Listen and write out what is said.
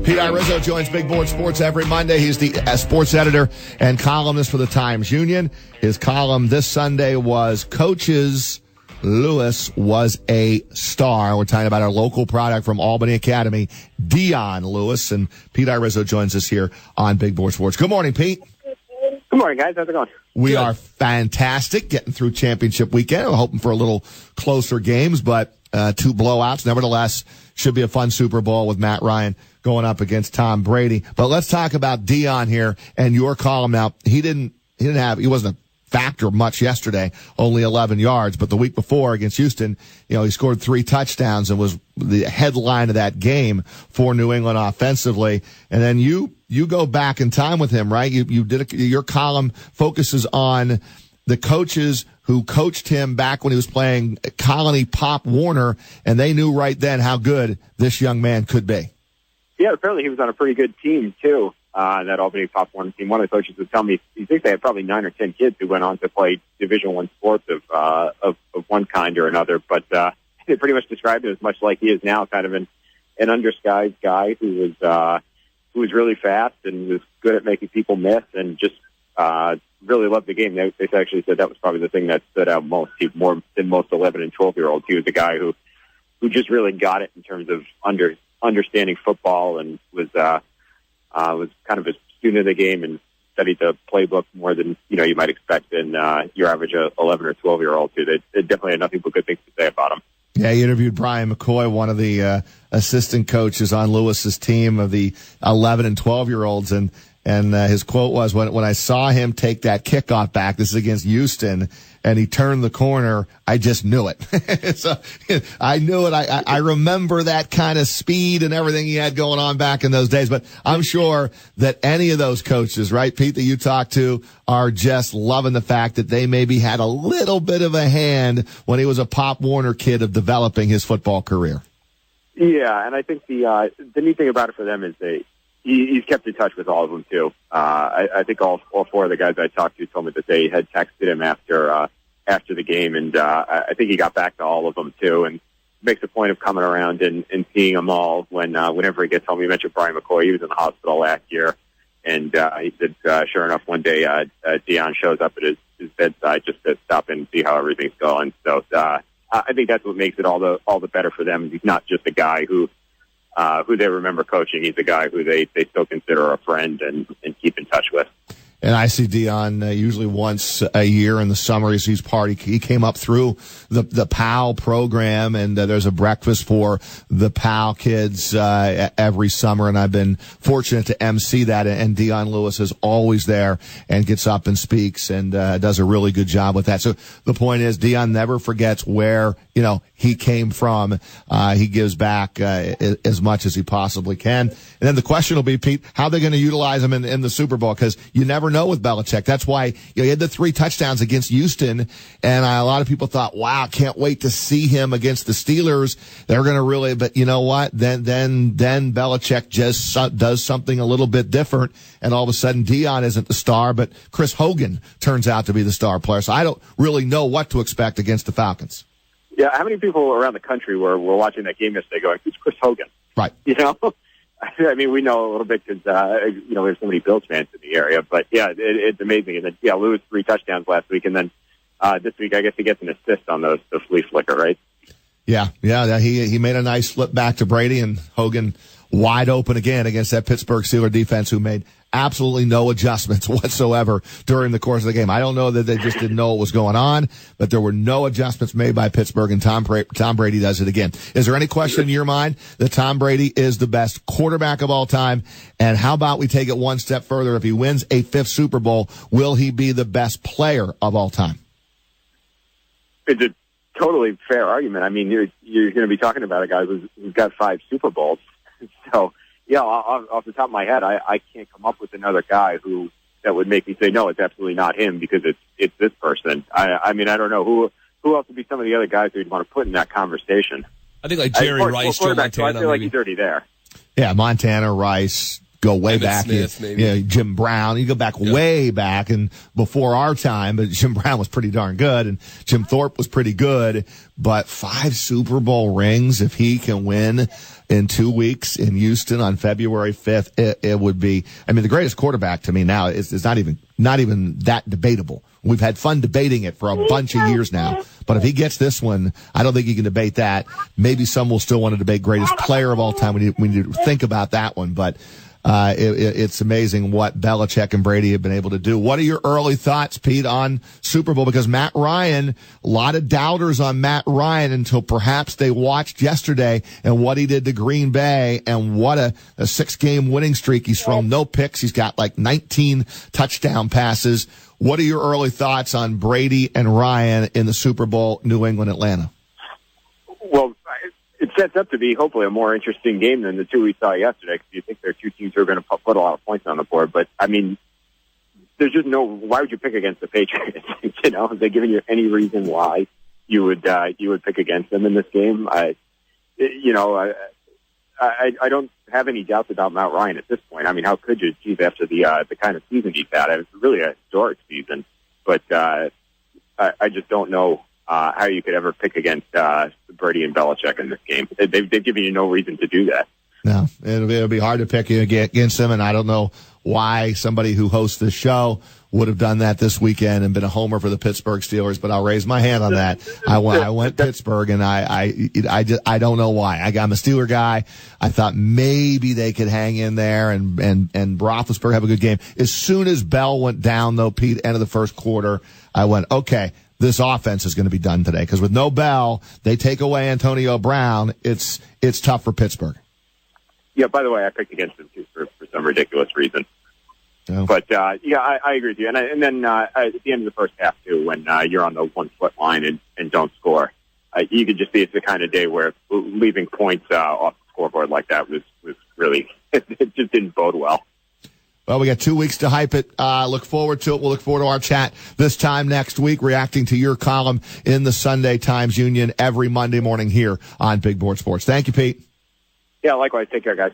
Pete Iorizzo joins Big Board Sports every Monday. He's the sports editor and columnist for the Times-Union. His column this Sunday was Coaches Lewis was a star. We're talking about our local product from Albany Academy, Dion Lewis. And Pete Iorizzo joins us here on Big Board Sports. Good morning, Pete. Good morning, guys. How's it going? We are fantastic, getting through championship weekend. We're hoping for a little closer games, but two blowouts. Nevertheless, should be a fun Super Bowl with Matt Ryan going up against Tom Brady. But let's talk about Dion here and your column. Now, he wasn't a factor much yesterday, only 11 yards, but the week before against Houston, he scored 3 touchdowns and was the headline of that game for New England offensively. And then you go back in time with him, right? Your column focuses on the coaches who coached him back when he was playing Colony Pop Warner, and they knew right then how good this young man could be. Yeah, apparently he was on a pretty good team, too, that Albany Pop Warner team. One of the coaches would tell me he thinks they had probably 9 or 10 kids who went on to play Division I sports of one kind or another. But they pretty much described it as much like he is now, kind of an undersized guy who was really fast and was good at making people miss and just really loved the game. They actually said that was probably the thing that stood out most. He, more than most 11 and 12-year-olds, he was a guy who just really got it in terms of understanding football and was kind of a student of the game and studied the playbook more than you might expect in your average 11 or 12-year-old too. They definitely had nothing but good things to say about him. Yeah, he interviewed Brian McCoy, one of the assistant coaches on Lewis's team of the 11 and 12-year-olds, and his quote was, when I saw him take that kickoff back, this is against Houston, and he turned the corner, I just knew it. So I knew it. I remember that kind of speed and everything he had going on back in those days. But I'm sure that any of those coaches, right, Pete, that you talked to, are just loving the fact that they maybe had a little bit of a hand when he was a Pop Warner kid of developing his football career. Yeah, and I think the neat thing about it for them is he's kept in touch with all of them, too. I think all 4 of the guys I talked to told me that they had texted him after the game, and I think he got back to all of them, too, and makes a point of coming around and seeing them all whenever he gets home. You mentioned Brian McCoy. He was in the hospital last year, and he said, sure enough, one day Dion shows up at his bedside just to stop in and see how everything's going. So I think that's what makes it all the better for them. He's not just a guy who they remember coaching. He's a guy who they still consider a friend and keep in touch with. And I see Dion usually once a year in the summer. He came up through the PAL program, and there's a breakfast for the PAL kids every summer. And I've been fortunate to MC that. And Dion Lewis is always there and gets up and speaks and does a really good job with that. So the point is, Dion never forgets where he came from. He gives back as much as he possibly can. And then the question will be, Pete, how they're going to utilize him in the Super Bowl, because you never know with Belichick. That's why he had the 3 touchdowns against Houston, and a lot of people thought, wow, can't wait to see him against the Steelers. They're going to really, but you know what? Then Belichick just does something a little bit different, and all of a sudden Dion isn't the star, but Chris Hogan turns out to be the star player. So I don't really know what to expect against the Falcons. Yeah, how many people around the country were watching that game yesterday going, who's Chris Hogan? Right. I mean, we know a little bit because, there's so many Bills fans in the area. But, yeah, it's amazing. And then, Lewis 3 touchdowns last week. And then this week, I guess he gets an assist on the flea flicker, right? Yeah. He made a nice flip back to Brady, and Hogan wide open again against that Pittsburgh Steelers defense, who made absolutely no adjustments whatsoever during the course of the game. I don't know that they just didn't know what was going on, but there were no adjustments made by Pittsburgh, and Tom Brady does it again. Is there any question in your mind that Tom Brady is the best quarterback of all time? And how about we take it one step further? If he wins a 5th Super Bowl, will he be the best player of all time? It's a totally fair argument. I mean, you're going to be talking about a guy who's got 5 Super Bowls. So, yeah, off the top of my head, I can't come up with another guy that would make me say, no, it's absolutely not him because it's this person. I mean, I don't know who else would be some of the other guys who'd want to put in that conversation. I think like Jerry Rice, Joe Montana. So I feel like he's already there. Yeah, Montana, Rice, go way Emmitt back. Smith, maybe. Jim Brown. You go back way back and before our time, but Jim Brown was pretty darn good and Jim Thorpe was pretty good. But 5 Super Bowl rings, if he can win in 2 weeks in Houston on February 5th, it would be, I mean, the greatest quarterback to me now is not even that debatable. We've had fun debating it for a bunch of years now. But if he gets this one, I don't think he can debate that. Maybe some will still want to debate greatest player of all time. We need to think about that one. But it's amazing what Belichick and Brady have been able to do. What are your early thoughts, Pete, on Super Bowl? Because Matt Ryan, a lot of doubters on Matt Ryan until perhaps they watched yesterday and what he did to Green Bay and what a 6-game winning streak. He's thrown no picks. He's got like 19 touchdown passes. What are your early thoughts on Brady and Ryan in the Super Bowl, New England, Atlanta? Well, it sets up to be hopefully a more interesting game than the 2 we saw yesterday, because you think there are 2 teams who are going to put a lot of points on the board. But, I mean, there's just why would you pick against the Patriots? Have they given you any reason why you would pick against them in this game? I don't have any doubts about Matt Ryan at this point. I mean, how could you achieve after the kind of season he's had? It was really a historic season, but I just don't know how you could ever pick against Brady and Belichick in this game. They've given you no reason to do that. No, it'll be hard to pick against them, and I don't know why somebody who hosts this show would have done that this weekend and been a homer for the Pittsburgh Steelers, but I'll raise my hand on that. I went Pittsburgh, and I don't know why. I'm a Steeler guy. I thought maybe they could hang in there and Roethlisberger have a good game. As soon as Bell went down, though, Pete, end of the first quarter, I went, okay, this offense is going to be done today, because with no Bell, they take away Antonio Brown. It's tough for Pittsburgh. Yeah, by the way, I picked against them, too, for some ridiculous reason. Oh. But, I agree with you. And then at the end of the first half, too, when you're on the 1-foot line and don't score, you could just see it's the kind of day where leaving points off the scoreboard like that was really, it just didn't bode well. Well, we got 2 weeks to hype it. Look forward to it. We'll look forward to our chat this time next week, reacting to your column in the Sunday Times Union every Monday morning here on Big Board Sports. Thank you, Pete. Yeah, likewise. Take care, guys.